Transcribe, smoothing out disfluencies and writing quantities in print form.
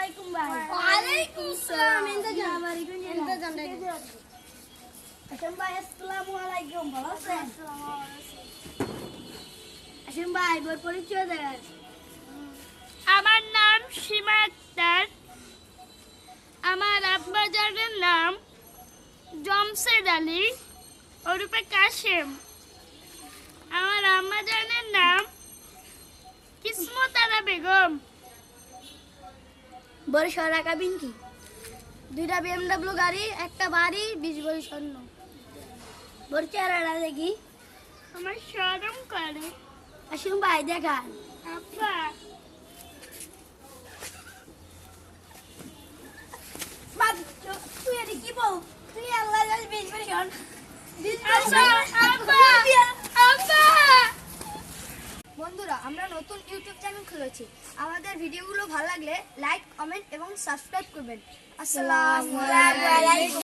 আলাইকুম ভাই। ওয়ালাইকুম আসসালাম। আসেন ভাই, আসসালামু আলাইকুম। ভালো আছেন? আসেন ভাই, বোর পরিচয় দেন। আমার নাম সীমা আক্তার। আমার আব্বাজানের নাম জমশেদ আলী ওরূপে কাশেম। আমার আম্মাজানের নাম কিসমত আরা বেগম। বড় সরা কাবিন কি? 2টা BMW গাড়ি, একটা বাড়ি, 20 ভরি স্বর্ণ। বড় চেহারাটা দেখি। আমার শরম করে। আসেন ভাই, দেখান। আব্বা বাদ, তুই এর কি বল? তুই আল্লাহ জানে 20 ভরি স্বর্ণ। 20 ভরি আব্বা আব্বা আব্বা। বন্ধুরা, আমরা নতুন ইউটিউব চ্যানেল খুলেছি। আমাদের ভিডিওগুলো ভালো লাগলে লাইক, কমেন্ট এবং সাবস্ক্রাইব করবেন। আসসালামু আলাইকুম।